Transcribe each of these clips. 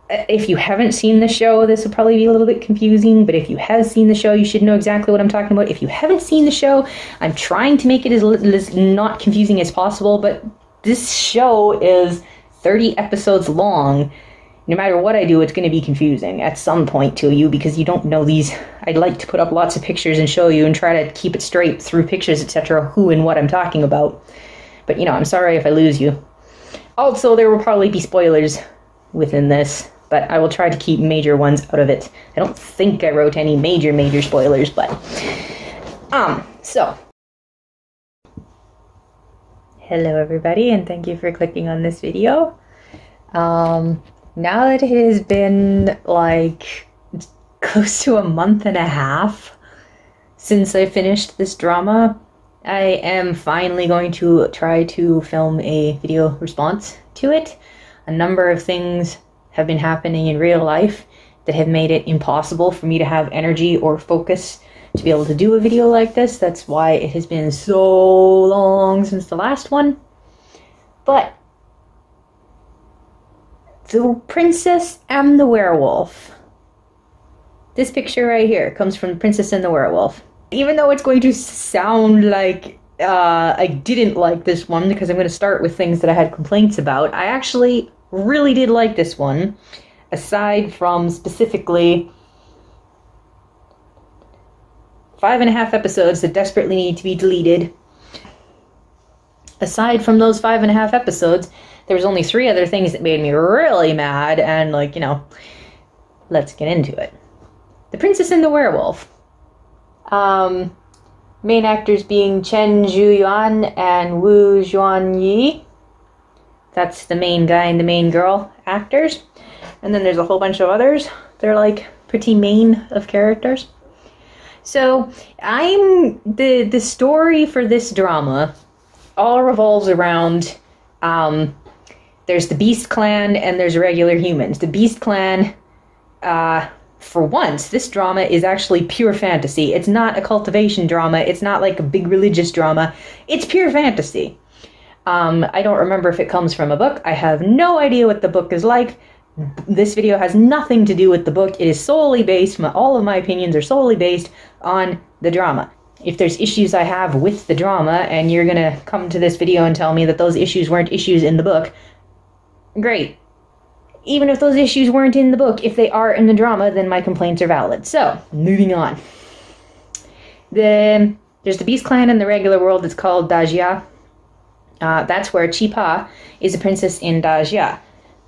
if you haven't seen the show, this will probably be a little bit confusing, but if you have seen the show, you should know exactly what I'm talking about. If you haven't seen the show, I'm trying to make it as not confusing as possible, but this show is 30 episodes long. No matter what I do, it's going to be confusing at some point to you because you don't know these. I'd like to put up lots of pictures and show you and try to keep it straight through pictures, etc., who and what I'm talking about. But, you know, I'm sorry if I lose you. Also, there will probably be spoilers within this, but I will try to keep major ones out of it. I don't think I wrote any major spoilers, but... So... Hello everybody, and thank you for clicking on this video. Now that it has been, like, close to a month and a half since I finished this drama, I am finally going to try to film a video response to it. A number of things have been happening in real life that have made it impossible for me to have energy or focus to be able to do a video like this. That's why it has been so long since the last one. But the Princess and the Werewolf. This picture right here comes from Princess and the Werewolf. Even though it's going to sound like I didn't like this one, because I'm going to start with things that I had complaints about, I actually really did like this one, aside from specifically 5.5 episodes that desperately need to be deleted. Aside from those 5.5 episodes, there was only 3 other things that made me really mad, and, like, you know, let's get into it. The Princess and the Werewolf. Main actors being Chen Zhuyuan and Wu Zhuanyi. That's the main guy and the main girl actors. And then there's a whole bunch of others. They're, like, pretty main of characters. So, the story for this drama all revolves around, there's the Beast Clan and there's regular humans. The Beast Clan, for once, this drama is actually pure fantasy. It's not a cultivation drama. It's not like a big religious drama. It's pure fantasy. I don't remember if it comes from a book. I have no idea what the book is like. This video has nothing to do with the book. It is solely based, all of my opinions are solely based on the drama. If there's issues I have with the drama, and you're gonna come to this video and tell me that those issues weren't issues in the book, great. Even if those issues weren't in the book, if they are in the drama, then my complaints are valid. So, moving on. There's the Beast Clan in the regular world. It's called Dajia. That's where Chipa is a princess in Dajia.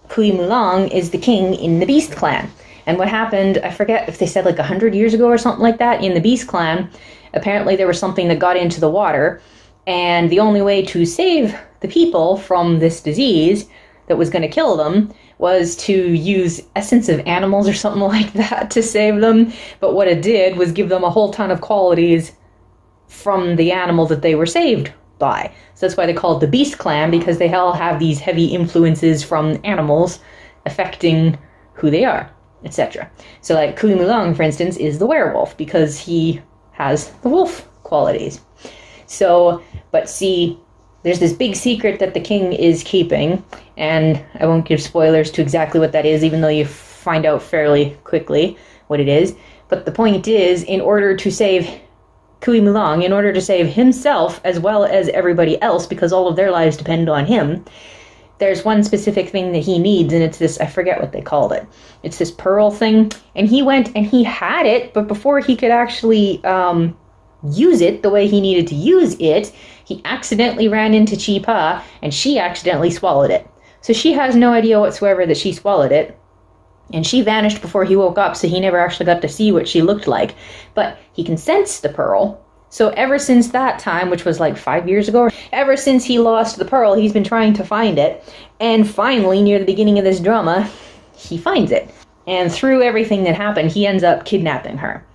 Kui Mulang is the king in the Beast Clan. And what happened, I forget if they said like 100 years ago or something like that, in the Beast Clan, apparently there was something that got into the water, and the only way to save the people from this disease that was going to kill them was to use essence of animals or something like that to save them. But what it did was give them a whole ton of qualities from the animal that they were saved by. So that's why they call it the Beast Clan, because they all have these heavy influences from animals affecting who they are, etc. So like Kui Mulang, for instance, is the werewolf because he has the wolf qualities. So, but see, there's this big secret that the king is keeping, and I won't give spoilers to exactly what that is, even though you find out fairly quickly what it is. But the point is, in order to save Kui Mulang, in order to save himself as well as everybody else, because all of their lives depend on him, there's one specific thing that he needs, and it's this, I forget what they called it. It's this pearl thing, and he went and he had it, but before he could actually use it the way he needed to use it, he accidentally ran into Chipa, and she accidentally swallowed it. So she has no idea whatsoever that she swallowed it, and she vanished before he woke up, so he never actually got to see what she looked like. But he can sense the pearl. So ever since that time, which was like 5 years ago, ever since he lost the pearl, he's been trying to find it. And finally, near the beginning of this drama, he finds it. And through everything that happened, he ends up kidnapping her.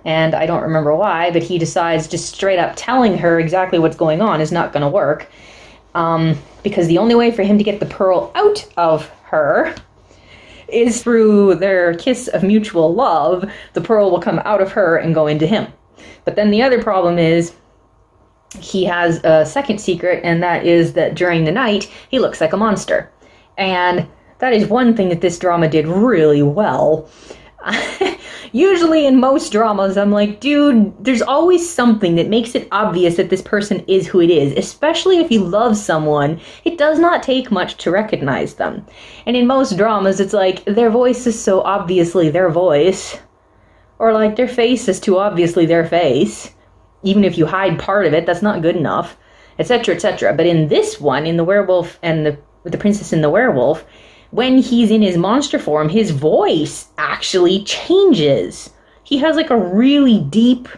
And I don't remember why, but he decides just straight up telling her exactly what's going on is not going to work. Because the only way for him to get the pearl out of her is through their kiss of mutual love. The pearl will come out of her and go into him. But then the other problem is he has a second secret, and that is that during the night, he looks like a monster. And That is one thing that this drama did really well. Usually in most dramas, I'm like, dude, there's always something that makes it obvious that this person is who it is. Especially if you love someone, it does not take much to recognize them. And in most dramas, it's like, their voice is so obviously their voice. Or like, their face is too obviously their face. Even if you hide part of it, that's not good enough. Etc., etc. But in this one, in The Werewolf and the Princess and the Werewolf, when he's in his monster form, his voice actually changes. He has like a really deep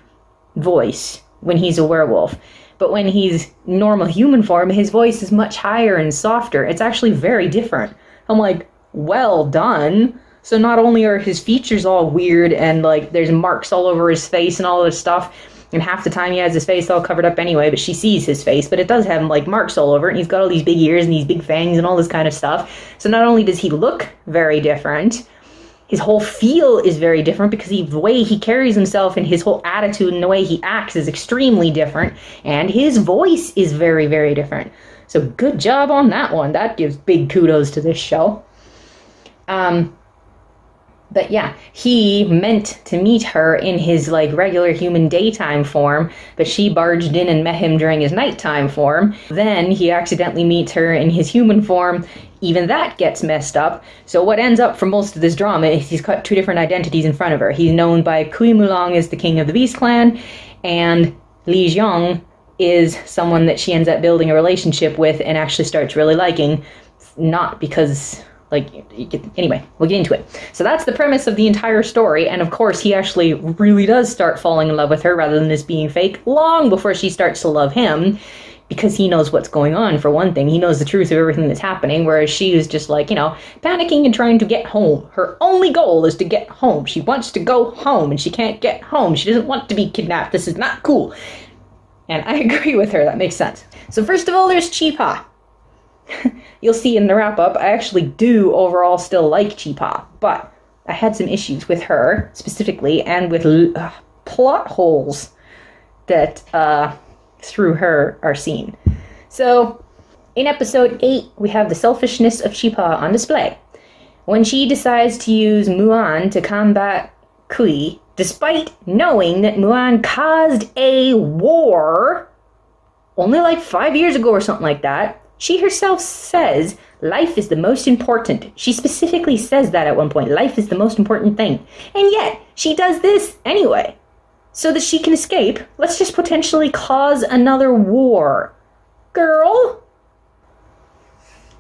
voice when he's a werewolf. But when he's normal human form, his voice is much higher and softer. It's actually very different. I'm like, well done. So not only are his features all weird and like there's marks all over his face and all this stuff, and half the time he has his face all covered up anyway, but she sees his face, but it does have like marks all over it, and he's got all these big ears and these big fangs and all this kind of stuff. So not only does he look very different, his whole feel is very different because the way he carries himself and his whole attitude and the way he acts is extremely different, and his voice is very, very different. So good job on that one. That gives big kudos to this show. But yeah, he meant to meet her in his like regular human daytime form, but she barged in and met him during his nighttime form. Then he accidentally meets her in his human form. Even that gets messed up. So what ends up for most of this drama is he's got two different identities in front of her. He's known by Kui Mulang as the king of the Beast Clan, and Li Jiang is someone that she ends up building a relationship with and actually starts really liking. Not because... anyway, we'll get into it. So that's the premise of the entire story, and of course he actually really does start falling in love with her rather than this being fake long before she starts to love him, because he knows what's going on, for one thing. He knows the truth of everything that's happening, whereas she is just like, panicking and trying to get home. Her only goal is to get home. She wants to go home, and she can't get home. She doesn't want to be kidnapped. This is not cool. And I agree with her. That makes sense. So first of all, there's Chi-Pa. You'll see in the wrap-up, I actually do overall still like Chi-Pa, but I had some issues with her, specifically, and with plot holes that, through her, are seen. So, in episode 8, we have the selfishness of Chi-Pa on display. When she decides to use Muan to combat Kui, despite knowing that Muan caused a war, only like 5 years ago or something like that, she herself says, life is the most important. She specifically says that at one point. Life is the most important thing. And yet, she does this anyway. So that she can escape, let's just potentially cause another war. Girl?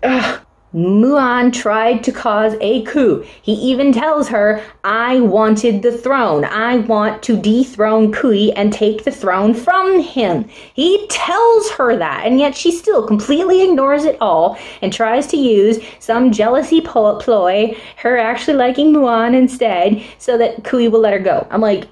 Ugh. Muan tried to cause a coup. He even tells her, I wanted the throne. I want to dethrone Kui and take the throne from him. He tells her that, and yet she still completely ignores it all and tries to use some jealousy ploy, her actually liking Muan instead, so that Kui will let her go. I'm like...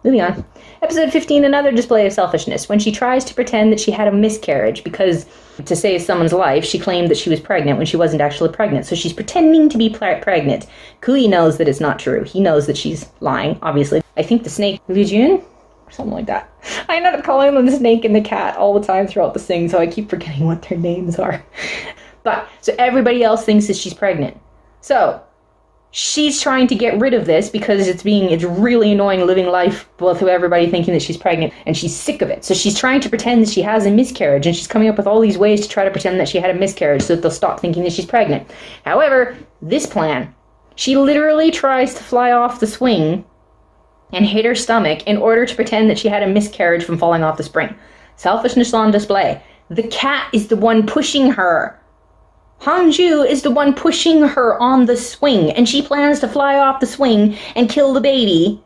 Moving on. Episode 15, another display of selfishness, when she tries to pretend that she had a miscarriage because, to save someone's life, she claimed that she was pregnant when she wasn't actually pregnant. So she's pretending to be pregnant. Kui knows that it's not true. He knows that she's lying, obviously. I think the snake, Li Jun? Or something like that. I end up calling them the snake and the cat all the time throughout the thing, so I keep forgetting what their names are. But, so everybody else thinks that she's pregnant. So... she's trying to get rid of this because it's really annoying living life with everybody thinking that she's pregnant, and she's sick of it. So she's trying to pretend that she has a miscarriage, and she's coming up with all these ways to try to pretend that she had a miscarriage so that they'll stop thinking that she's pregnant. However, this plan, she literally tries to fly off the swing and hit her stomach in order to pretend that she had a miscarriage from falling off the spring. Selfishness on display. The cat is the one pushing her. Hangzhu is the one pushing her on the swing, and she plans to fly off the swing and kill the baby.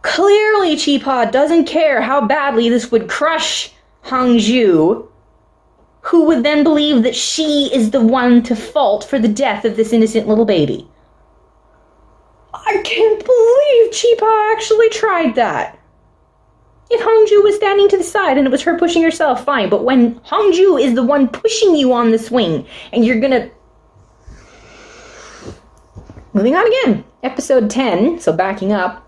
Clearly, Chi-Pa doesn't care how badly this would crush Hangzhu, who would then believe that she is the one to fault for the death of this innocent little baby. I can't believe Chi-Pa actually tried that. If Hangzhu was standing to the side and it was her pushing herself, fine. But when Hangzhu is the one pushing you on the swing, and you're gonna... Moving on again. Episode 10, so backing up.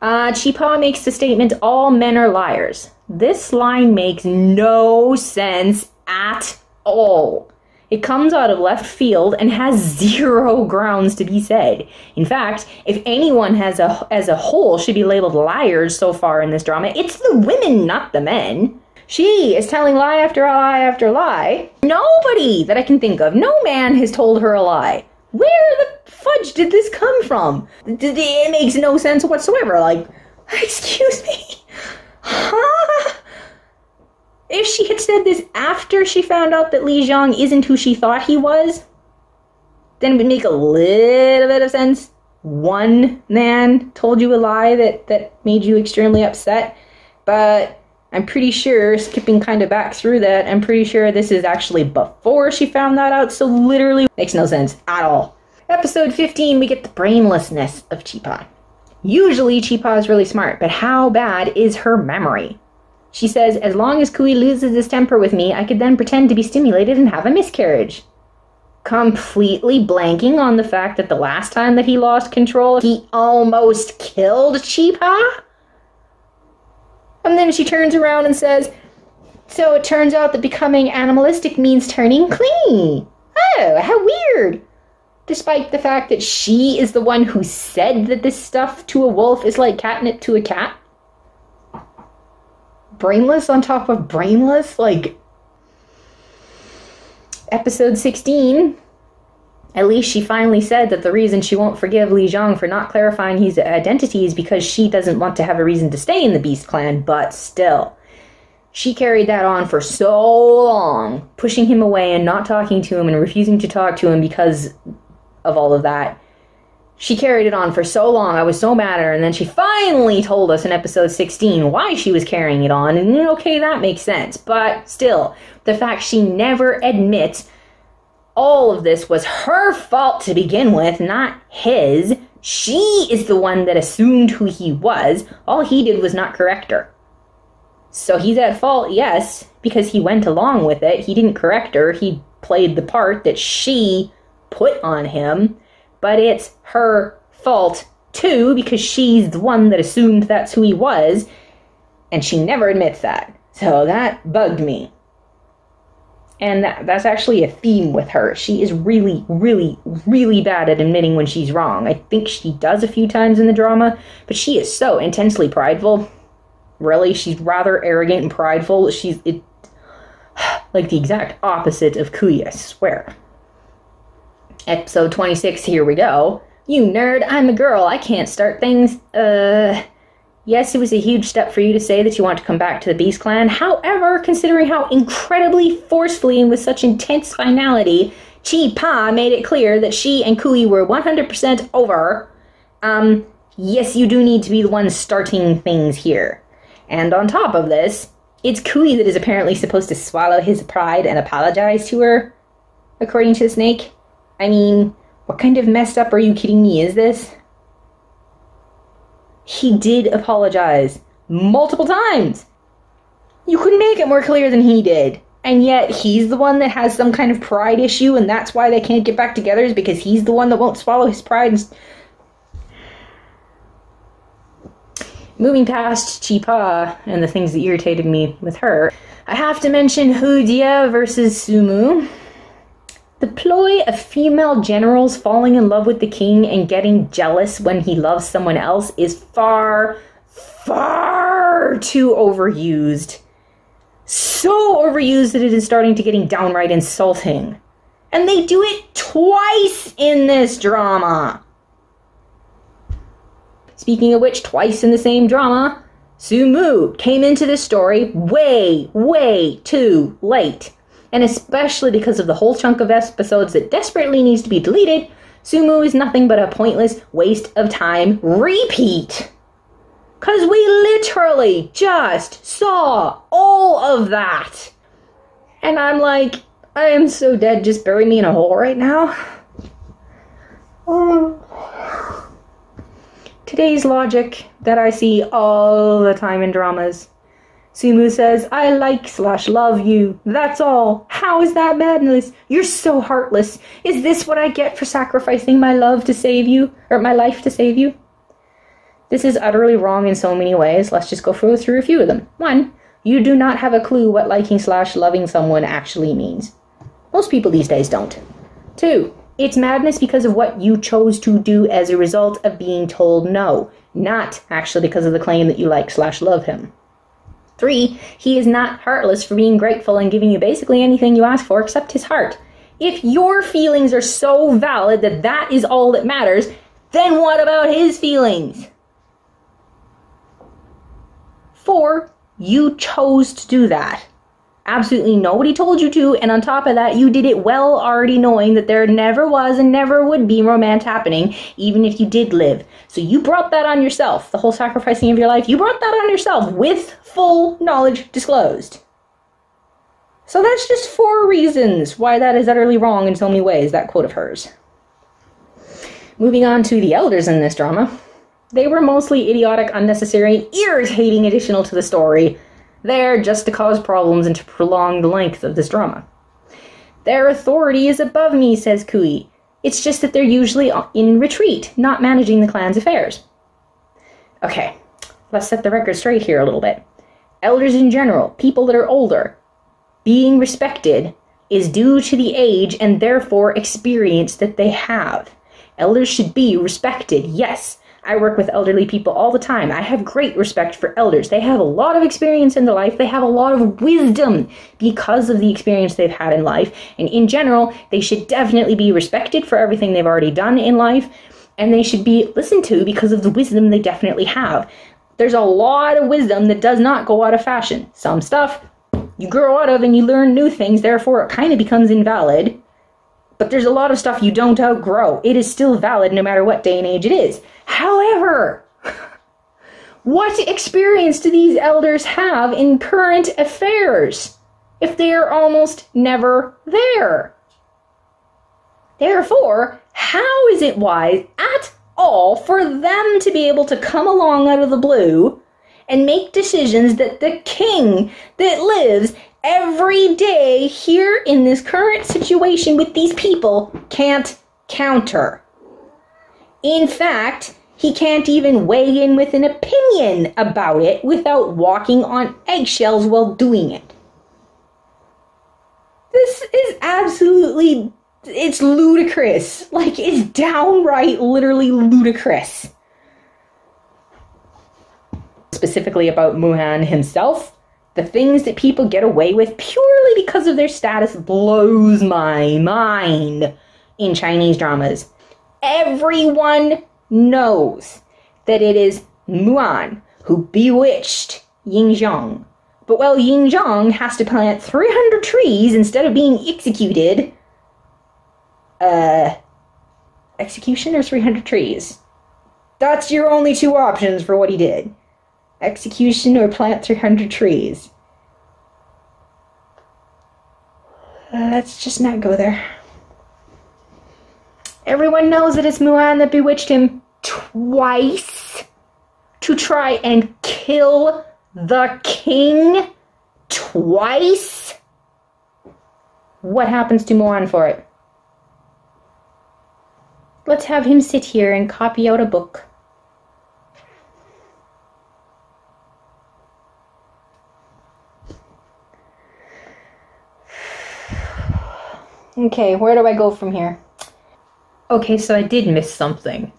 Chi-Pa makes the statement, all men are liars. This line makes no sense at all. It comes out of left field and has zero grounds to be said. In fact, if anyone as a whole should be labeled liars so far in this drama, it's the women, not the men. She is telling lie after lie after lie. Nobody that I can think of, no man has told her a lie. Where the fudge did this come from? It makes no sense whatsoever. Like, excuse me? Huh? If she had said this after she found out that Li Jiang isn't who she thought he was, then it would make a little bit of sense. One man told you a lie that made you extremely upset, but I'm pretty sure, skipping kind of back through that, I'm pretty sure this is actually before she found that out, so literally makes no sense at all. Episode 15, we get the brainlessness of Chipa. Usually Chipa is really smart, but how bad is her memory? She says, as long as Kui loses his temper with me, I could then pretend to be stimulated and have a miscarriage. Completely blanking on the fact that the last time that he lost control, he almost killed Chipa? And then she turns around and says, so it turns out that becoming animalistic means turning clingy. Oh, how weird. Despite the fact that she is the one who said that this stuff to a wolf is like catnip to a cat. Brainless on top of brainless, like... Episode 16, at least she finally said that the reason she won't forgive Li Jiang for not clarifying his identity is because she doesn't want to have a reason to stay in the Beast Clan, but still. She carried that on for so long, pushing him away and not talking to him and refusing to talk to him because of all of that. She carried it on for so long, I was so mad at her, and then she finally told us in episode 16 why she was carrying it on, and okay, that makes sense, but still, the fact she never admits all of this was her fault to begin with, not his. She is the one that assumed who he was. All he did was not correct her. So he's at fault, yes, because he went along with it. He didn't correct her. He played the part that she put on him. But it's her fault, too, because she's the one that assumed that's who he was. And she never admits that. So that bugged me. And that's actually a theme with her. She is really, really, really bad at admitting when she's wrong. I think she does a few times in the drama, but she is so intensely prideful. Really, she's rather arrogant and prideful. She's like the exact opposite of Kui, I swear. Episode 26, here we go. You nerd, I'm a girl, I can't start things. Yes, it was a huge step for you to say that you want to come back to the Beast Clan. However, considering how incredibly forcefully and with such intense finality Chi-Pa made it clear that she and Kui were 100% over, yes, you do need to be the one starting things here. And on top of this, it's Kui that is apparently supposed to swallow his pride and apologize to her, according to the snake. I mean, what kind of messed up are you kidding me is this? He did apologize multiple times. You couldn't make it more clear than he did. And yet he's the one that has some kind of pride issue, and that's why they can't get back together, is because he's the one that won't swallow his pride. Moving past Chi-Pa and the things that irritated me with her, I have to mention Hu Jie versus Sumu. The ploy of female generals falling in love with the king and getting jealous when he loves someone else is far, far too overused. So overused that it is starting to getting downright insulting. And they do it twice in this drama. Speaking of which, twice in the same drama, Sumu came into this story way, way too late. And especially because of the whole chunk of episodes that desperately needs to be deleted, Sumu is nothing but a pointless waste of time repeat. Because we literally just saw all of that. And I'm like, I am so dead, just bury me in a hole right now. Today's logic that I see all the time in dramas. Sumu says, I like/love you. That's all. How is that madness? You're so heartless. Is this what I get for sacrificing my love to save you? Or my life to save you? This is utterly wrong in so many ways. Let's just go through a few of them. 1. You do not have a clue what liking/loving someone actually means. Most people these days don't. 2, it's madness because of what you chose to do as a result of being told no, not actually because of the claim that you like/love him. 3, he is not heartless for being grateful and giving you basically anything you ask for except his heart. If your feelings are so valid that that is all that matters, then what about his feelings? 4, you chose to do that. Absolutely nobody told you to, and on top of that, you did it well already knowing that there never was and never would be romance happening, even if you did live. So you brought that on yourself, the whole sacrificing of your life, you brought that on yourself with full knowledge disclosed. So that's just 4 reasons why that is utterly wrong in so many ways, that quote of hers. Moving on to the elders in this drama. They were mostly idiotic, unnecessary, and irritating additional to the story. There just to cause problems and to prolong the length of this drama. Their authority is above me, says Kui. It's just that they're usually in retreat, not managing the clan's affairs. Okay, let's set the record straight here a little bit. Elders in general, people that are older, being respected is due to the age and therefore experience that they have. Elders should be respected, yes. I work with elderly people all the time. I have great respect for elders. They have a lot of experience in their life. They have a lot of wisdom because of the experience they've had in life. And in general, they should definitely be respected for everything they've already done in life. And they should be listened to because of the wisdom they definitely have. There's a lot of wisdom that does not go out of fashion. Some stuff you grow out of and you learn new things, therefore it kind of becomes invalid. But there's a lot of stuff you don't outgrow. It is still valid no matter what day and age it is. However, what experience do these elders have in current affairs if they are almost never there? Therefore, how is it wise at all for them to be able to come along out of the blue and make decisions that the king that lives every day here in this current situation with these people can't counter? In fact, he can't even weigh in with an opinion about it without walking on eggshells while doing it. This is absolutely, it's ludicrous. Like, it's downright literally ludicrous. Specifically about Muhan himself, the things that people get away with purely because of their status blows my mind in Chinese dramas. Everyone knows that it is Muan who bewitched Yingzhong. But while Yingzhong has to plant 300 trees instead of being executed, execution or 300 trees? That's your only 2 options for what he did. Execution or plant 300 trees. Let's just not go there. Everyone knows that it's Muan that bewitched him twice to try and kill the king twice. What happens to Muan for it? Let's have him sit here and copy out a book. Okay, where do I go from here? Okay, so I did miss something.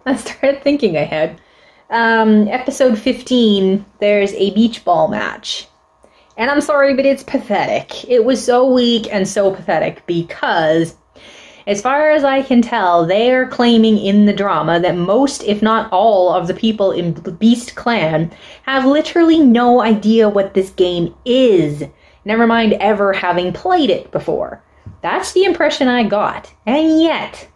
I started thinking ahead. Episode 15, there's a beach ball match. And I'm sorry, but it's pathetic. It was so weak and so pathetic because, as far as I can tell, they are claiming in the drama that most, if not all, of the people in the Beast Clan have literally no idea what this game is. Never mind ever having played it before. That's the impression I got. And yet,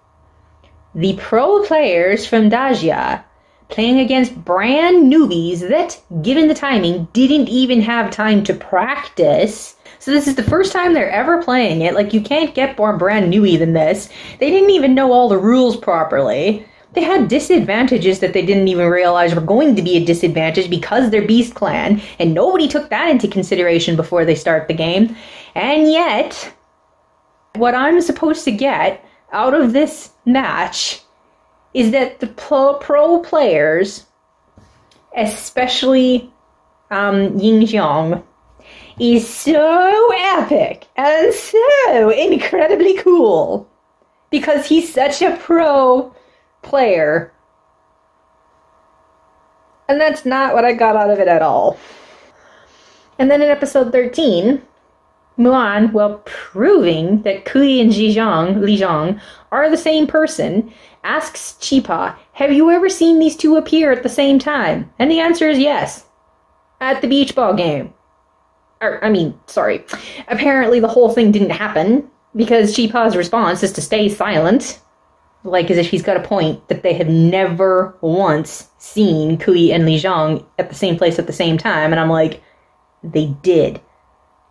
the pro players from Dajia playing against brand newbies that, given the timing, didn't even have time to practice. So this is the first time they're ever playing it. Like, you can't get more brand newy than this. They didn't even know all the rules properly. They had disadvantages that they didn't even realize were going to be a disadvantage because they're Beast Clan, and nobody took that into consideration before they start the game. And yet, what I'm supposed to get out of this match is that the pro players, especially Ying Xiong, is so epic and so incredibly cool because he's such a pro player. And that's not what I got out of it at all. And then in episode 13, Mulan, while proving that Kui and Li Zhang are the same person, asks Chipa, have you ever seen these two appear at the same time? And the answer is yes. At the beach ball game. Apparently the whole thing didn't happen, because Chipa's response is to stay silent. Like as if he's got a point that they have never once seen Kui and Li Zhang at the same place at the same time. And I'm like, they did.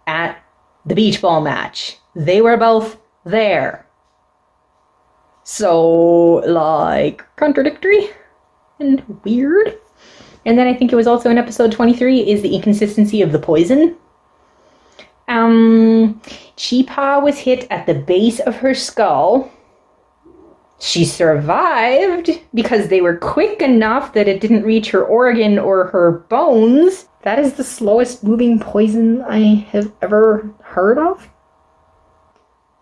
At the beach ball match. They were both there. So, like, contradictory and weird. And then I think it was also in episode 23 is the inconsistency of the poison. Chipa was hit at the base of her skull. She survived because they were quick enough that it didn't reach her organ or her bones. That is the slowest moving poison I have ever heard of.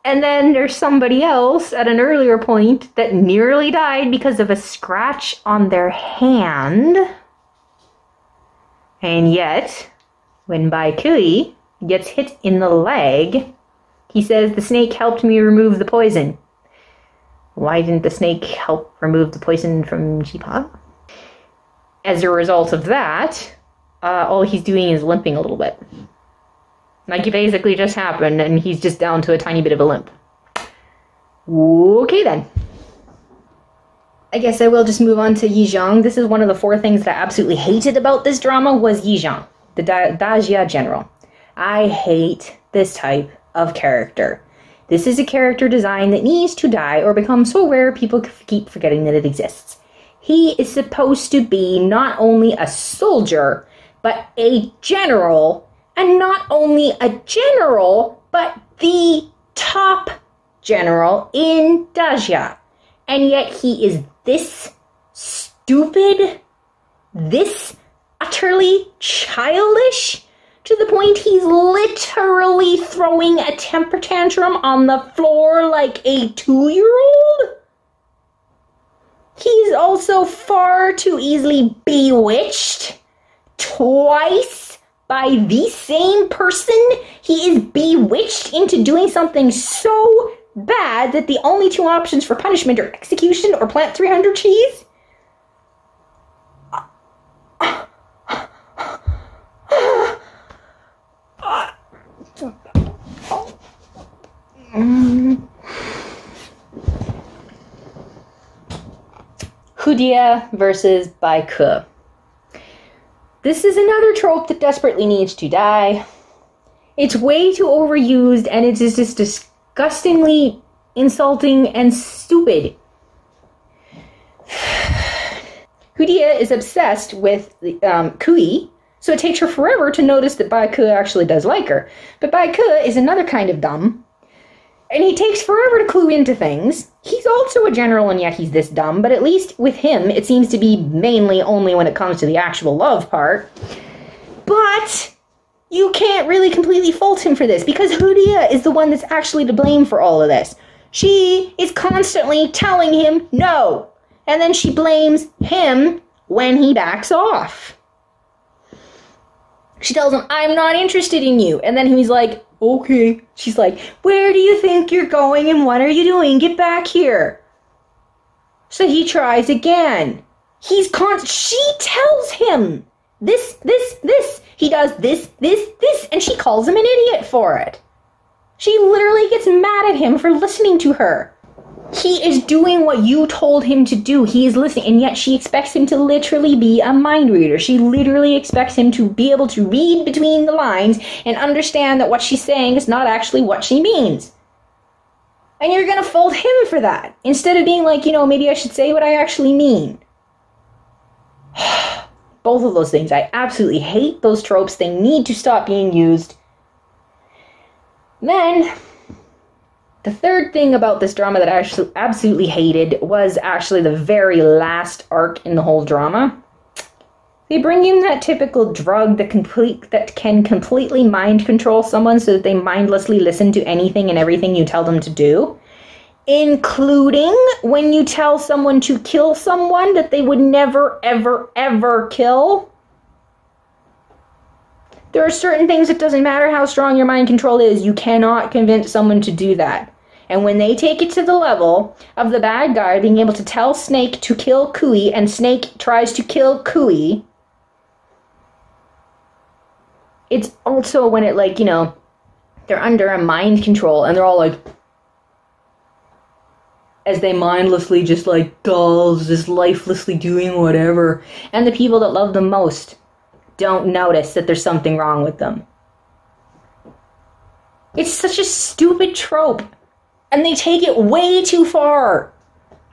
And then there's somebody else at an earlier point that nearly died because of a scratch on their hand. And yet, when Bai Kui gets hit in the leg, he says, the snake helped me remove the poison. Why didn't the snake help remove the poison from Chipa? As a result of that, all he's doing is limping a little bit. Like it basically just happened, and he's just down to a tiny bit of a limp. Okay then. I guess I will just move on to Yi Zhang. This is one of the 4 things that I absolutely hated about this drama was Yi Zhang, the Dajia general. I hate this type of character. This is a character design that needs to die or become so rare people keep forgetting that it exists. He is supposed to be not only a soldier, but a general, and not only a general, but the top general in Dajia. And yet he is this stupid, this utterly childish, to the point he's literally throwing a temper tantrum on the floor like a 2-year-old. He's also far too easily bewitched twice by the same person. He is bewitched into doing something so bad that the only 2 options for punishment are execution or plant 300 cheese. Hudia versus Bai Ke. This is another trope that desperately needs to die. It's way too overused, and it is just disgustingly insulting and stupid. Hudia is obsessed with Kui, so it takes her forever to notice that Bai Ke actually does like her. But Bai Ke is another kind of dumb, and he takes forever to clue into things. He's also a general, and yet he's this dumb, but at least with him, it seems to be mainly only when it comes to the actual love part. But you can't really completely fault him for this, because Hudia is the one that's actually to blame for all of this. She is constantly telling him no, and then she blames him when he backs off. She tells him, I'm not interested in you, and then he's like, okay. She's like, where do you think you're going and what are you doing? Get back here. So he tries again. She tells him this. He does this, and she calls him an idiot for it. She literally gets mad at him for listening to her. He is doing what you told him to do. He is listening, and yet she expects him to literally be a mind reader. She literally expects him to be able to read between the lines and understand that what she's saying is not actually what she means. And you're gonna fault him for that, instead of being like, maybe I should say what I actually mean. Both of those things. I absolutely hate those tropes. They need to stop being used. Then the third thing about this drama that I absolutely hated was actually the very last arc in the whole drama. They bring in that typical drug that can completely mind control someone so that they mindlessly listen to anything and everything you tell them to do. Including when you tell someone to kill someone that they would never, ever, ever kill. There are certain things, it doesn't matter how strong your mind control is, you cannot convince someone to do that. And when they take it to the level of the bad guy being able to tell Snake to kill Kui, and Snake tries to kill Kui, it's also when it, like, you know, they're under a mind control and they're all like, as they mindlessly just like dolls, just lifelessly doing whatever. And the people that love them most don't notice that there's something wrong with them. It's such a stupid trope. And they take it way too far.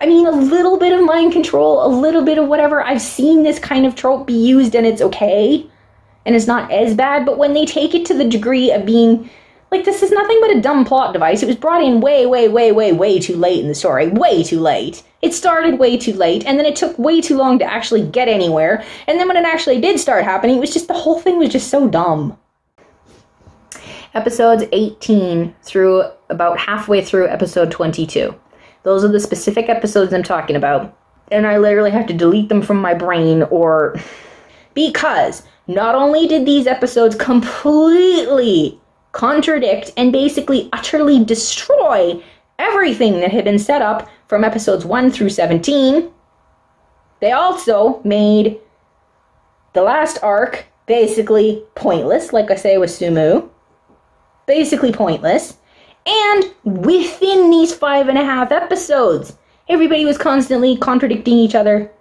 I mean, a little bit of mind control, a little bit of whatever. I've seen this kind of trope be used and it's okay. And it's not as bad. But when they take it to the degree of being... like, this is nothing but a dumb plot device. It was brought in way, way, way, way, way too late in the story. Way too late. It started way too late, and then it took way too long to actually get anywhere. And then when it actually did start happening, it was just, the whole thing was just so dumb. Episodes 18 through about halfway through episode 22. Those are the specific episodes I'm talking about. And I literally have to delete them from my brain, or... because not only did these episodes completely contradict and basically utterly destroy everything that had been set up from episodes 1 through 17, they also made the last arc basically pointless, like I say with Sumu. Basically pointless. And within these 5.5 episodes, everybody was constantly contradicting each other.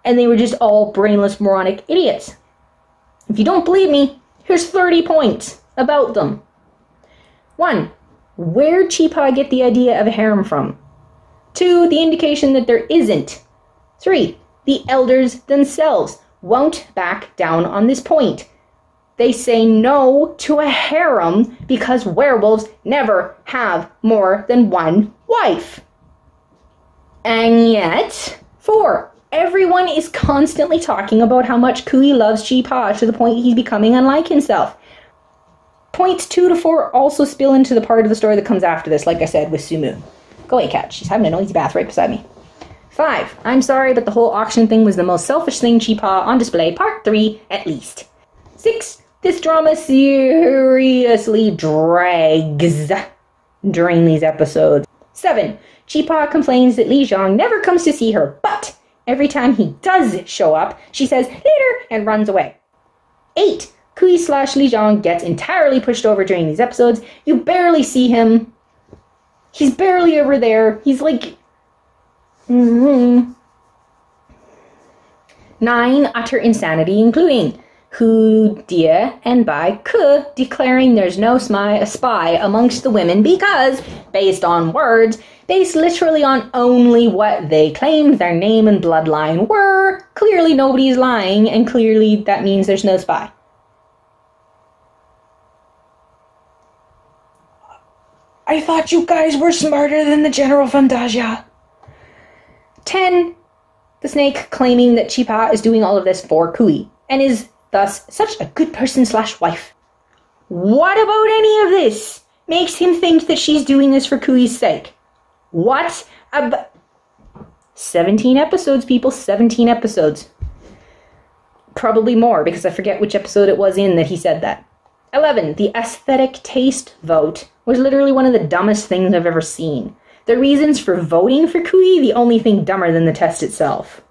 And they were just all brainless, moronic idiots. If you don't believe me, here's 30 points about them. 1. Where'd Chipa get the idea of a harem from? 2. The indication that there isn't. 3. The elders themselves won't back down on this point. They say no to a harem because werewolves never have more than one wife. And yet, 4. Everyone is constantly talking about how much Kui loves Chipa to the point he's becoming unlike himself. Points 2 to 4 also spill into the part of the story that comes after this, like I said, with Sumu. Go away, cat. She's having a noisy bath right beside me. 5. I'm sorry, but the whole auction thing was the most selfish thing Chipa on display. Part 3, at least. 6. This drama seriously drags during these episodes. 7. Chipa complains that Li Zhang never comes to see her, but every time he does show up, she says, later, and runs away. 8. Kui/Li Zhang gets entirely pushed over during these episodes. You barely see him. He's barely over there. He's like... 9. Utter insanity, including Hu Dia and Bai Ke declaring there's no spy amongst the women because, based on words, based literally on only what they claimed their name and bloodline were, clearly nobody's lying, and clearly that means there's no spy. I thought you guys were smarter than the General Fantasia. 10. The snake claiming that Chipa is doing all of this for Kui, and is thus such a good person/wife. What about any of this makes him think that she's doing this for Kui's sake? What about... 17 episodes, people. 17 episodes. Probably more, because I forget which episode it was in that he said that. 11. The aesthetic taste vote was literally one of the dumbest things I've ever seen. The reasons for voting for Kui, the only thing dumber than the test itself.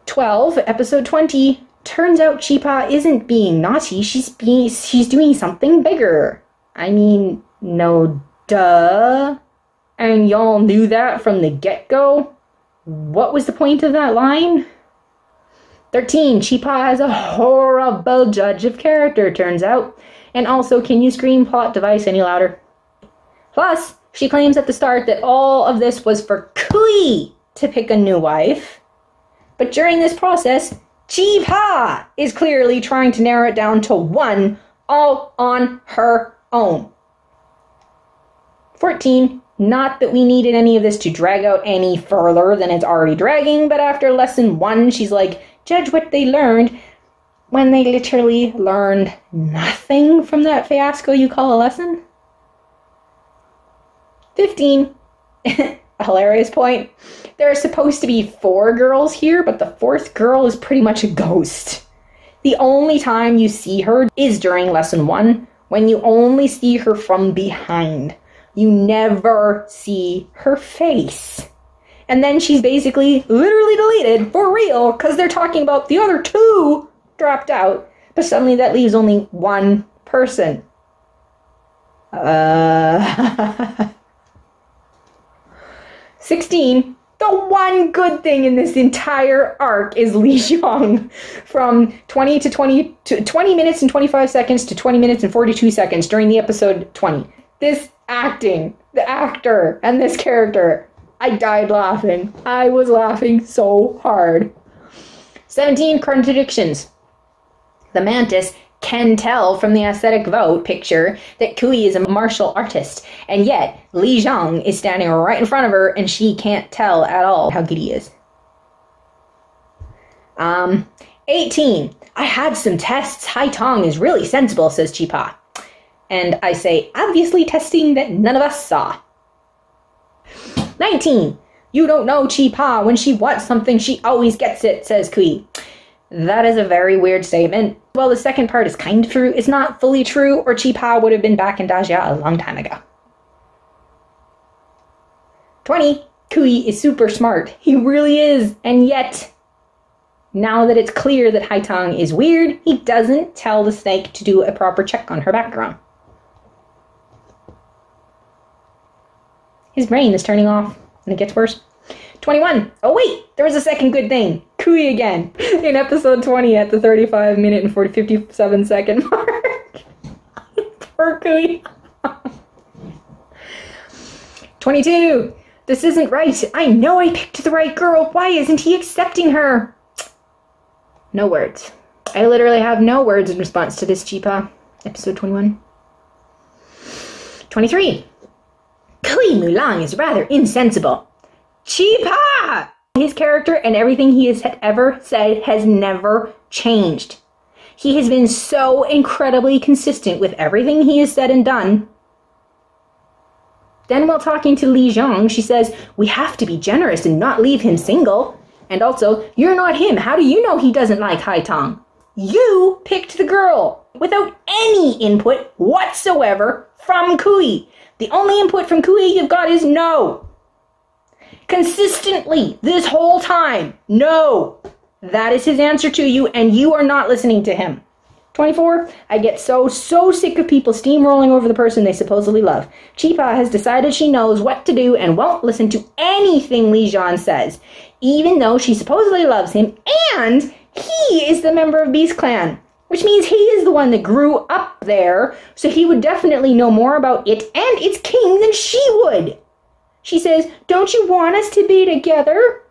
12. Episode 20. Turns out Chipa isn't being naughty, she's doing something bigger. I mean, no duh. And y'all knew that from the get-go? What was the point of that line? 13. Chipa is a horrible judge of character, turns out. And also, can you scream plot device any louder? Plus, she claims at the start that all of this was for Kui to pick a new wife. But during this process, Chipa is clearly trying to narrow it down to one, all on her own. 14. Not that we needed any of this to drag out any further than it's already dragging, but after lesson 1, she's like, judge what they learned, when they literally learned nothing from that fiasco you call a lesson. 15. A hilarious point. There are supposed to be 4 girls here, but the 4th girl is pretty much a ghost. The only time you see her is during lesson 1, when you only see her from behind. You never see her face. And then she's basically literally deleted for real because they're talking about the other 2 dropped out. But suddenly that leaves only 1 person. 16. The one good thing in this entire arc is Li Xiong. From 20 minutes and 25 seconds to 20 minutes and 42 seconds during the episode 20. This acting, the actor, and this character, I died laughing. I was laughing so hard. 17 contradictions. The Mantis can tell from the aesthetic vote picture that Kui is a martial artist, and yet Li Xiong is standing right in front of her and she can't tell at all how good he is. 18. I had some tests. Hai Tong is really sensible, says Chi Pa. And I say, obviously testing that none of us saw. 19. You don't know Chi Pa. When she wants something, she always gets it, says Kui. That is a very weird statement. Well, the second part is kind of true. It's not fully true, or Chi Pa would have been back in Dajia a long time ago. 20. Kui is super smart. He really is. And yet, now that it's clear that Hai Tong is weird, he doesn't tell the snake to do a proper check on her background. His brain is turning off, and it gets worse. 21. Oh wait, there was a second good thing. Kui again. In episode 20 at the 35 minute and 57 second mark. Poor Kui. 22. This isn't right. I know I picked the right girl. Why isn't he accepting her? No words. I literally have no words in response to this, Chi Pa. Episode 21. 23. Kui Mulang is rather insensible. Chi Pa! His character and everything he has ever said has never changed. He has been so incredibly consistent with everything he has said and done. Then while talking to Li Xiong, she says, we have to be generous and not leave him single. And also, you're not him. How do you know he doesn't like Hai Tong? You picked the girl without any input whatsoever from Kui. The only input from Kui you've got is no. Consistently, this whole time, no. That is his answer to you, and you are not listening to him. 24. I get so sick of people steamrolling over the person they supposedly love. Chi Pa has decided she knows what to do and won't listen to anything Li Xiong says, even though she supposedly loves him, and he is the member of Beast Clan, which means he is the one that grew up there, so he would definitely know more about it and its king than she would. She says, don't you want us to be together?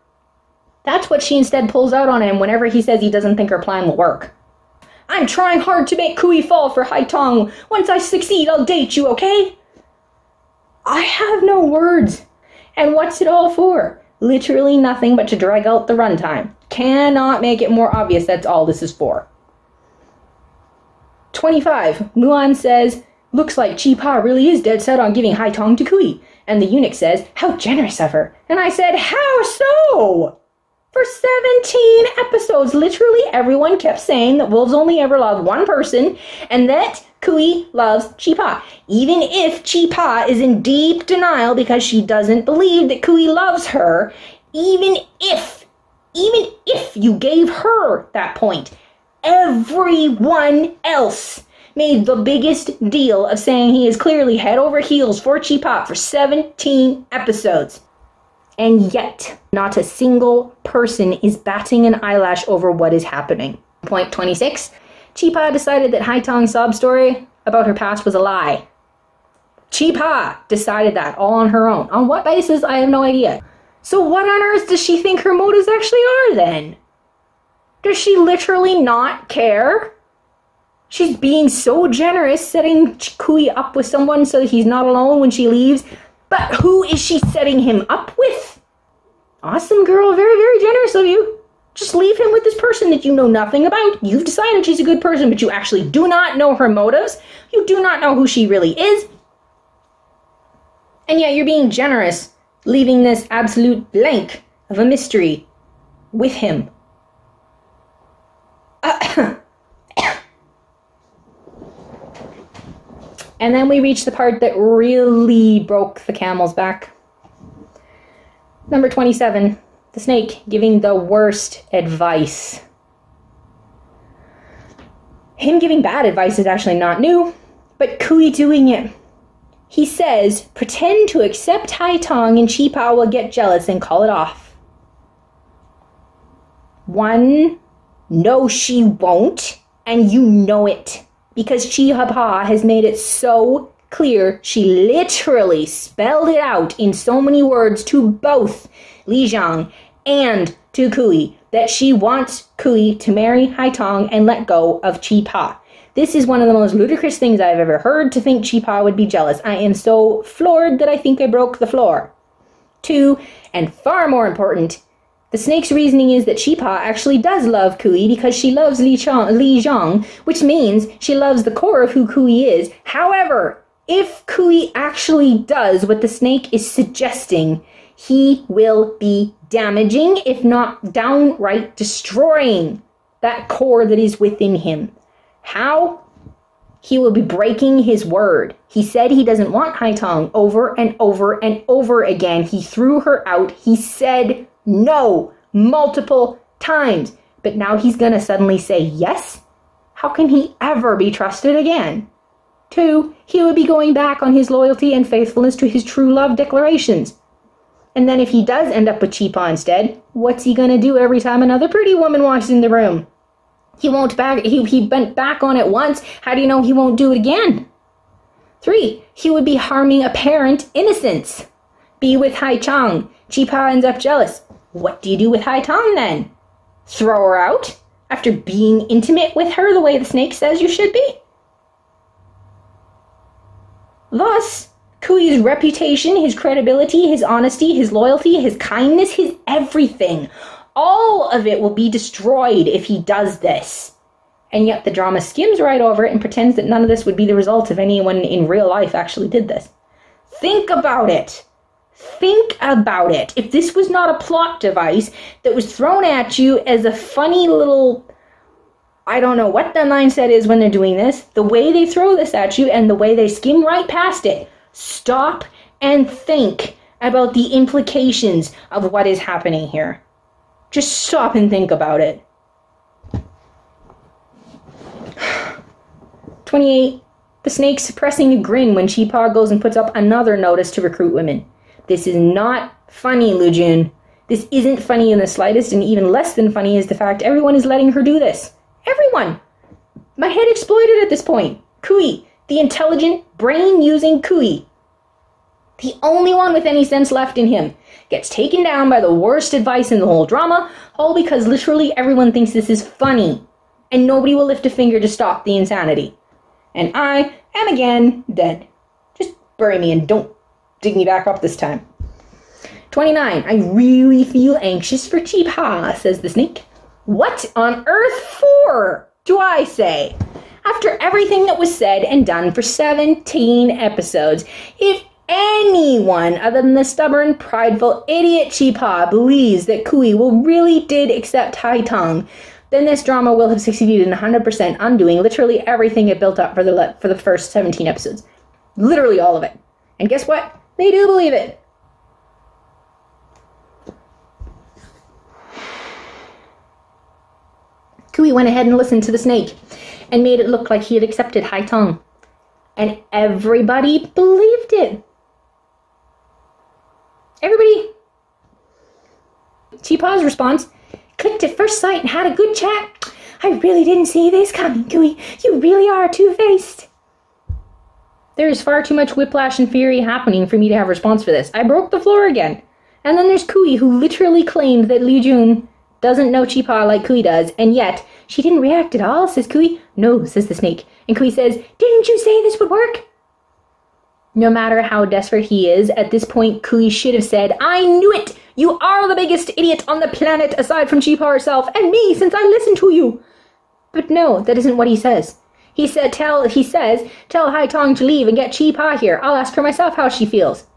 That's what she instead pulls out on him whenever he says he doesn't think her plan will work. I'm trying hard to make Kui fall for Hai Tong. Once I succeed, I'll date you, okay? I have no words. And what's it all for? Literally nothing but to drag out the runtime. Cannot make it more obvious that's all this is for. 25. Mulan says, looks like Chi Pa really is dead set on giving Hai Tong to Kui. And the eunuch says, how generous of her. And I said, how so? For 17 episodes, literally everyone kept saying that wolves only ever love one person, and that Kui loves Chi Pa. Even if Chi Pa is in deep denial because she doesn't believe that Kui loves her, even if you gave her that point, everyone else made the biggest deal of saying he is clearly head over heels for Chi Pa for 17 episodes. And yet, not a single person is batting an eyelash over what is happening. Point 26. Chi Pa decided that Hai Tong's sob story about her past was a lie. Chi Pa decided that all on her own. On what basis, I have no idea. So what on earth does she think her motives actually are then? Does she literally not care? She's being so generous, setting Kui up with someone so that he's not alone when she leaves. But who is she setting him up with? Awesome, girl. Very, very generous of you. Just leave him with this person that you know nothing about. You've decided she's a good person, but you actually do not know her motives. You do not know who she really is. And yet you're being generous, leaving this absolute blank of a mystery with him. And then we reach the part that really broke the camel's back. Number 27, the snake giving the worst advice. Him giving bad advice is actually not new, but Kui doing it. He says, pretend to accept Haitong and Chi-Pa will get jealous and call it off. 1, no she won't, and you know it. Because Chi-Pa has made it so clear, she literally spelled it out in so many words to both Li Jiang and to Kui that she wants Kui to marry Haitong and let go of Chi-Pa. This is one of the most ludicrous things I've ever heard, to think Chi-Pa would be jealous. I am so floored that I think I broke the floor. 2, and far more important, the snake's reasoning is that Chi-Pa actually does love Kui because she loves Li Jiang, which means she loves the core of who Kui is. However, if Kui actually does what the snake is suggesting, he will be damaging, if not downright destroying, that core that is within him. How? He will be breaking his word. He said he doesn't want Haitong over and over and over again. He threw her out. He said no multiple times. But now he's going to suddenly say yes? How can he ever be trusted again? 2, he would be going back on his loyalty and faithfulness to his true love declarations. And then if he does end up with Chi-Pa instead, what's he going to do every time another pretty woman walks in the room? He won't back. He bent back on it once. How do you know he won't do it again? 3, he would be harming apparent innocence. Be with Haichang. Chi-Pa ends up jealous. What do you do with Haitong then? Throw her out after being intimate with her the way the snake says you should be? Thus, Kui's reputation, his credibility, his honesty, his loyalty, his kindness, his everything, all of it will be destroyed if he does this. And yet the drama skims right over it and pretends that none of this would be the result if anyone in real life actually did this. Think about it. Think about it. If this was not a plot device that was thrown at you as a funny little, I don't know what the mindset is when they're doing this, the way they throw this at you and the way they skim right past it, stop and think about the implications of what is happening here. Just stop and think about it. 28. The snake suppressing a grin when Chi-Pa goes and puts up another notice to recruit women. This is not funny, Lu Jun. This isn't funny in the slightest, and even less than funny is the fact everyone is letting her do this. Everyone! My head exploded at this point. Kui, the intelligent, brain-using Kui, the only one with any sense left in him, gets taken down by the worst advice in the whole drama, all because literally everyone thinks this is funny, and nobody will lift a finger to stop the insanity. And I am again dead. Just bury me and don't dig me back up this time. 29. I really feel anxious for Chi-Pa, says the snake. What on earth for, do I say? After everything that was said and done for 17 episodes, if anyone other than the stubborn, prideful idiot Chi-Pa believes that Kui will really did accept Haitong, then this drama will have succeeded in 100% undoing literally everything it built up for the first 17 episodes. Literally all of it. And guess what? They do believe it. Kui went ahead and listened to the snake and made it look like he had accepted Haitong. And everybody believed it. Everybody. Chi-Pa's response: clicked at first sight and had a good chat. I really didn't see this coming, Kui. You really are two-faced. There is far too much whiplash and fury happening for me to have a response for this. I broke the floor again. And then there's Kui, who literally claimed that Li Jun doesn't know Chi-Pa like Kui does, and yet she didn't react at all, says Kui. No, says the snake. And Kui says, didn't you say this would work? No matter how desperate he is, at this point, Kui should have said, "I knew it! You are the biggest idiot on the planet aside from Chipa herself, and me, since I listened to you!" But no, that isn't what he says. He says, tell Hai Tong to leave and get Chipa here. I'll ask her myself how she feels.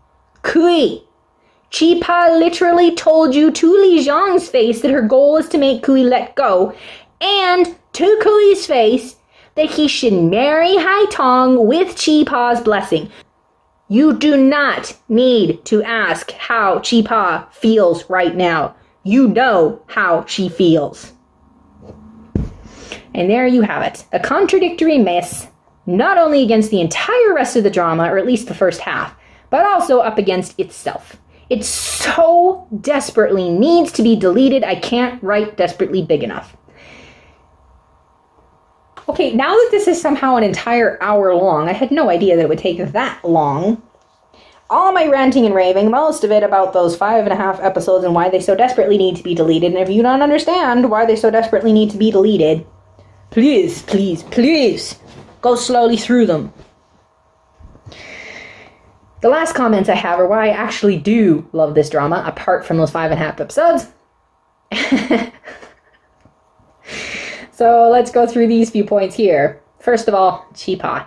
Kui! Chipa literally told you to Li Zhang's face that her goal is to make Kui let go, and to Kui's face that he should marry Hai Tong with Chipa's blessing. You do not need to ask how Chipa feels right now. You know how she feels. And there you have it. A contradictory mess, not only against the entire rest of the drama, or at least the first half, but also up against itself. It so desperately needs to be deleted, I can't write desperately big enough. Okay, now that this is somehow an entire hour long, I had no idea that it would take that long. All my ranting and raving, most of it about those 5.5 episodes and why they so desperately need to be deleted. And if you don't understand why they so desperately need to be deleted, please, please, please, go slowly through them. The last comments I have are why I actually do love this drama, apart from those 5.5 episodes. So let's go through these few points here. First of all, Chipa.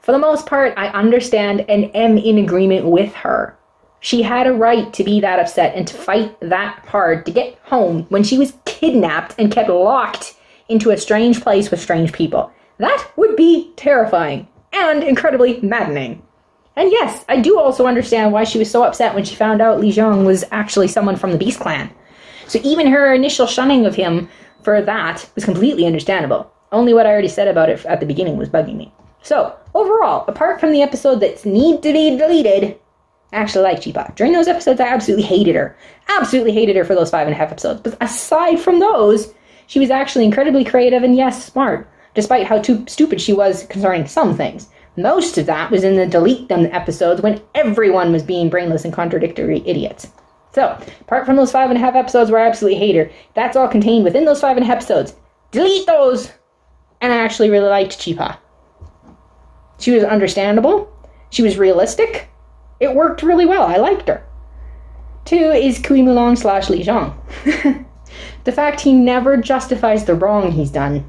For the most part, I understand and am in agreement with her. She had a right to be that upset and to fight that hard to get home when she was kidnapped and kept locked into a strange place with strange people. That would be terrifying and incredibly maddening. And yes, I do also understand why she was so upset when she found out Li Zhang was actually someone from the Beast Clan. So even her initial shunning of him for that was completely understandable. Only what I already said about it at the beginning was bugging me. So, overall, apart from the episode that need to be deleted, I actually like Chipa. During those episodes, I absolutely hated her. Absolutely hated her for those 5.5 episodes. But aside from those, she was actually incredibly creative and, yes, smart, despite how stupid she was concerning some things. Most of that was in the delete them episodes when everyone was being brainless and contradictory idiots. So, apart from those 5.5 episodes where I absolutely hate her, that's all contained within those 5.5 episodes. Delete those! And I actually really liked Chipa. She was understandable. She was realistic. It worked really well. I liked her. 2 is Kui Mulong / Li Zhang. The fact he never justifies the wrong he's done.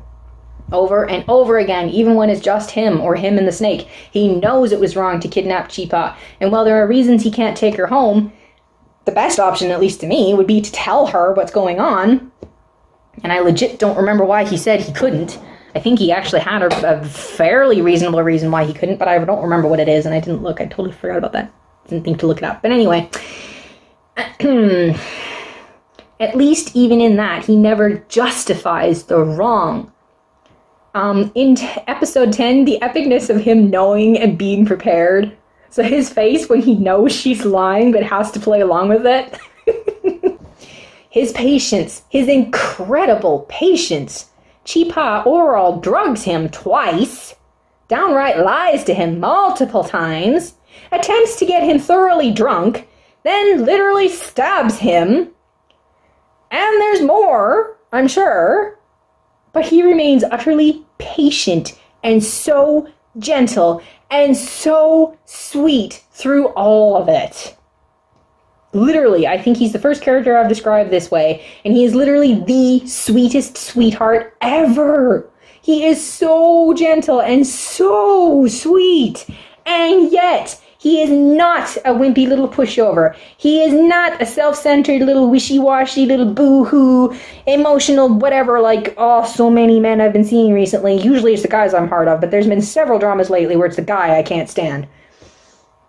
Over and over again, even when it's just him or him and the snake, he knows it was wrong to kidnap Chipa. And while there are reasons he can't take her home, the best option, at least to me, would be to tell her what's going on. And I legit don't remember why he said he couldn't. I think he actually had a fairly reasonable reason why he couldn't, but I don't remember what it is, and I didn't look. I totally forgot about that. Didn't think to look it up. But anyway, at least even in that, he never justifies the wrong. In episode 10, the epicness of him knowing and being prepared. So his face when he knows she's lying but has to play along with it. His patience, his incredible patience. Chipa oral drugs him twice, downright lies to him multiple times, attempts to get him thoroughly drunk, then literally stabs him. And there's more, I'm sure. But he remains utterly patient and so gentle and so sweet through all of it. Literally, I think he's the first character I've described this way, and he is literally the sweetest sweetheart ever. He is so gentle and so sweet, and yet he is not a wimpy little pushover. He is not a self-centered little wishy-washy little boo-hoo, emotional whatever like, so many men I've been seeing recently. Usually it's the guys I'm part of, but there's been several dramas lately where it's the guy I can't stand.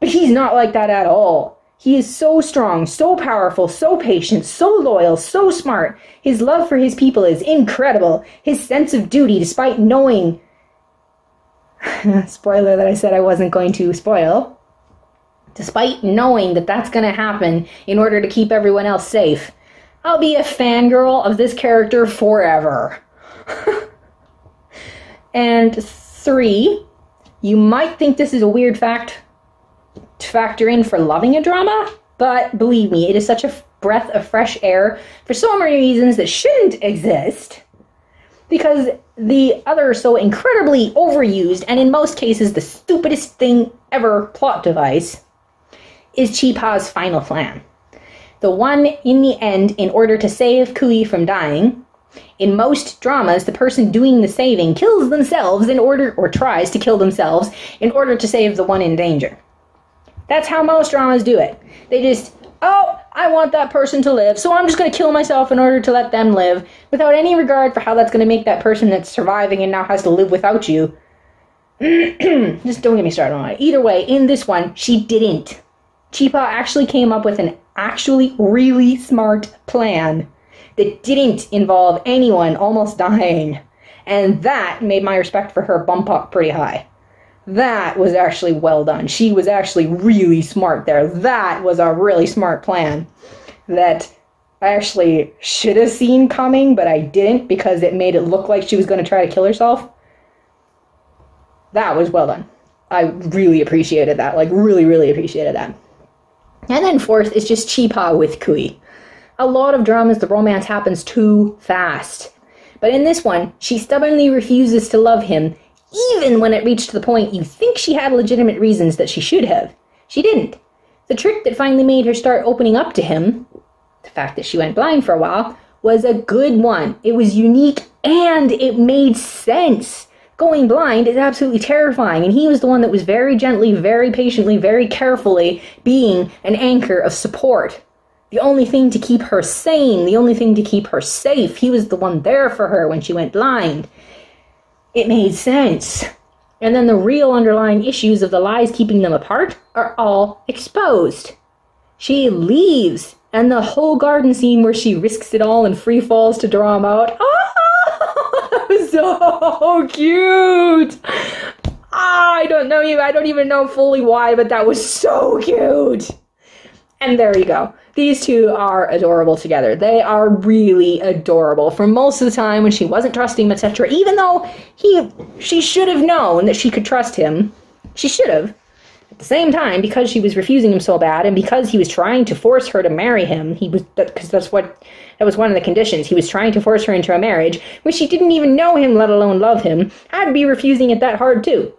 But he's not like that at all. He is so strong, so powerful, so patient, so loyal, so smart. His love for his people is incredible. His sense of duty, despite knowing... spoiler that I said I wasn't going to spoil. Despite knowing that that's going to happen in order to keep everyone else safe. I'll be a fangirl of this character forever. And 3, you might think this is a weird fact to factor in for loving a drama, but believe me, it is such a breath of fresh air for so many reasons that shouldn't exist, because the other so incredibly overused and in most cases the stupidest thing ever plot device is Chi-Pa's final plan. The one in the end, in order to save Kui from dying. In most dramas, the person doing the saving kills themselves in order, or tries to kill themselves in order to save the one in danger. That's how most dramas do it. They just, oh, I want that person to live, so I'm just going to kill myself in order to let them live, without any regard for how that's going to make that person that's surviving and now has to live without you. Just don't get me started on it. Either way, in this one, she didn't. Chi-Pa actually came up with an actually really smart plan that didn't involve anyone almost dying. And that made my respect for her bump up pretty high. That was actually well done. She was actually really smart there. That was a really smart plan that I actually should have seen coming, but I didn't because it made it look like she was going to try to kill herself. That was well done. I really appreciated that. Like, really, really appreciated that. And then fourth is just Chi-Pa with Kui. A lot of dramas, the romance happens too fast. But in this one, she stubbornly refuses to love him, even when it reached the point you think she had legitimate reasons that she should have. She didn't. The trick that finally made her start opening up to him, the fact that she went blind for a while, was a good one. It was unique and it made sense. Going blind is absolutely terrifying, and he was the one that was very gently, very patiently, very carefully being an anchor of support. The only thing to keep her sane, the only thing to keep her safe. He was the one there for her when she went blind. It made sense. And then the real underlying issues of the lies keeping them apart are all exposed. She leaves, and the whole garden scene where she risks it all and free falls to draw him out. Oh, that was so cute. I don't even know fully why, but that was so cute. And there you go. These two are adorable together. They are really adorable. For most of the time when she wasn't trusting him, etc., even though she should have known that she could trust him, she should have. At the same time, because she was refusing him so bad, and because he was trying to force her to marry him, that was one of the conditions. He was trying to force her into a marriage, when she didn't even know him, let alone love him. I'd be refusing it that hard too.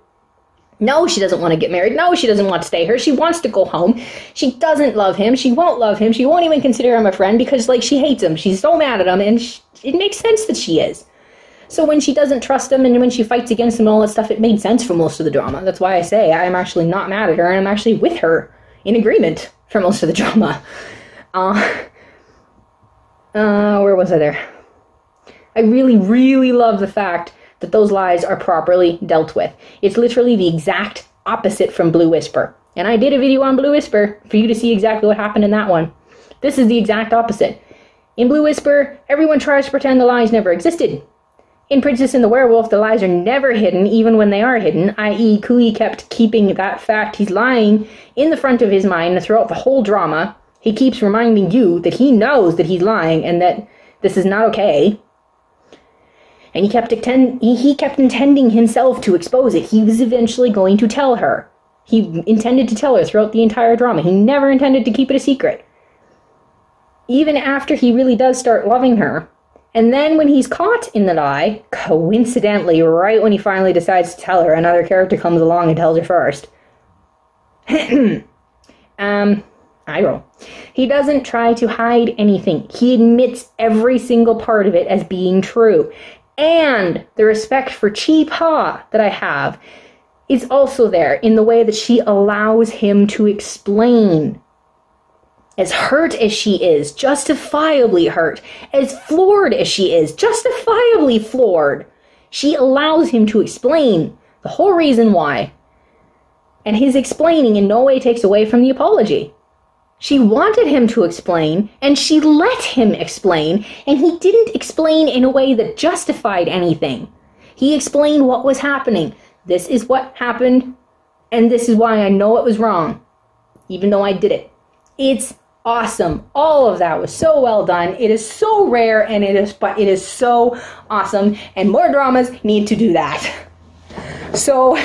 No, she doesn't want to get married. No, she doesn't want to stay here. She wants to go home. She doesn't love him. She won't love him. She won't even consider him a friend because, she hates him. She's so mad at him, and it makes sense that she is. So when she doesn't trust him and when she fights against him and all that stuff, it made sense for most of the drama. That's why I say I'm actually not mad at her, and I'm actually with her in agreement for most of the drama. Where was I there? I really, really love the fact that those lies are properly dealt with. It's literally the exact opposite from Blue Whisper. And I did a video on Blue Whisper for you to see exactly what happened in that one. This is the exact opposite. In Blue Whisper, everyone tries to pretend the lies never existed. In Princess and the Werewolf, the lies are never hidden, even when they are hidden, i.e. Kui kept keeping that fact he's lying in the front of his mind throughout the whole drama. He keeps reminding you that he knows that he's lying and that this is not okay. And he kept intending himself to expose it. He was eventually going to tell her. He intended to tell her throughout the entire drama. He never intended to keep it a secret. Even after he really does start loving her. And then when he's caught in the lie, coincidentally, right when he finally decides to tell her, another character comes along and tells her first. Eye roll. He doesn't try to hide anything. He admits every single part of it as being true. And the respect for Chi-Pa that I have is also there in the way that she allows him to explain. As hurt as she is, justifiably hurt, as floored as she is, justifiably floored, she allows him to explain the whole reason why. And his explaining in no way takes away from the apology. She wanted him to explain, and she let him explain, and he didn't explain in a way that justified anything. He explained what was happening. This is what happened, and this is why I know it was wrong, even though I did it. It's awesome. All of that was so well done. It is so rare, and it is so awesome, and more dramas need to do that. So,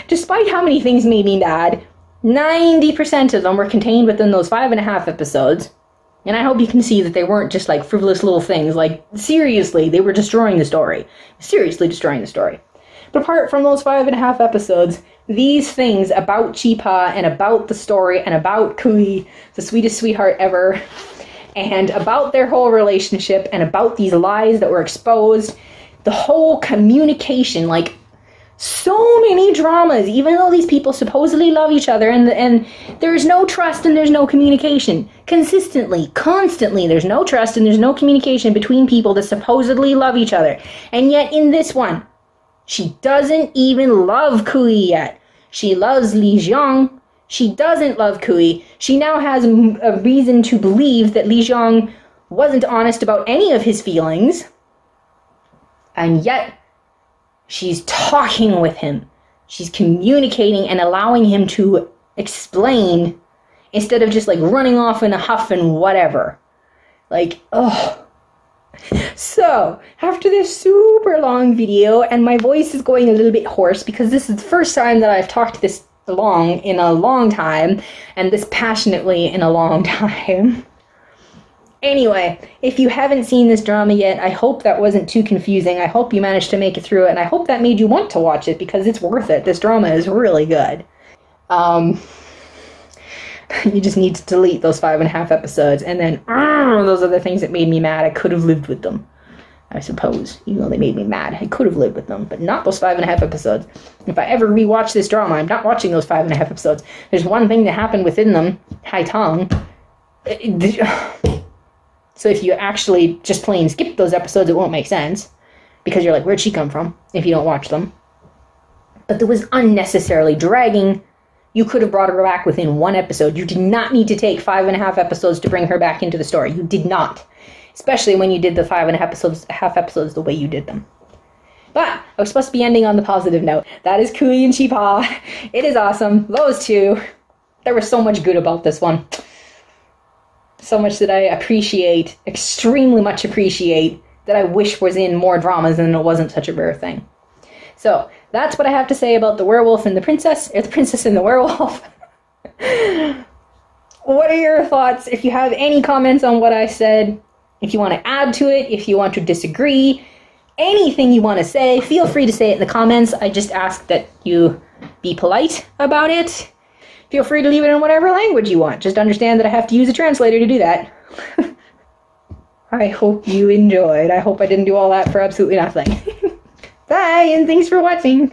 despite how many things made me mad, 90% of them were contained within those 5.5 episodes. And I hope you can see that they weren't just frivolous little things. Seriously, they were destroying the story. Seriously destroying the story. But apart from those 5.5 episodes, these things about Chipa and about the story and about Kui, the sweetest sweetheart ever, and about their whole relationship and about these lies that were exposed, the whole communication, like so many dramas, even though these people supposedly love each other and there's no trust and there's no communication. Consistently, constantly, there's no trust and there's no communication between people that supposedly love each other. And yet in this one, she doesn't even love Kui yet. She loves Li Jiang. She doesn't love Kui. She now has a reason to believe that Li Jiang wasn't honest about any of his feelings. And yet, she's talking with him. She's communicating and allowing him to explain instead of just like running off in a huff and whatever. Like, oh. So, after this super long video, and my voice is going a little bit hoarse because this is the first time that I've talked this long in a long time, and this passionately in a long time. Anyway, if you haven't seen this drama yet, I hope that wasn't too confusing. I hope you managed to make it through it, and I hope that made you want to watch it, because it's worth it. This drama is really good. You just need to delete those 5.5 episodes, and then those are the things that made me mad. I could have lived with them, I suppose. Even though they made me mad, I could have lived with them, but not those 5.5 episodes. If I ever rewatch this drama, I'm not watching those 5.5 episodes. There's one thing that happened within them, Hai Tong. So if you actually just plain skip those episodes, it won't make sense, because you're like, where'd she come from, if you don't watch them? But there was unnecessarily dragging. You could have brought her back within one episode. You did not need to take 5.5 episodes to bring her back into the story. You did not. Especially when you did the 5.5 episodes the way you did them. But I was supposed to be ending on the positive note. That is Kui and Chipa. It is awesome. Those two. There was so much good about this one. So much that I appreciate, extremely much appreciate, that I wish was in more dramas and it wasn't such a rare thing. So, that's what I have to say about the werewolf and the princess, or the princess and the werewolf. What are your thoughts? If you have any comments on what I said, if you want to add to it, if you want to disagree, anything you want to say, feel free to say it in the comments. I just ask that you be polite about it. Feel free to leave it in whatever language you want. Just understand that I have to use a translator to do that. I hope you enjoyed. I hope I didn't do all that for absolutely nothing. Bye, and thanks for watching.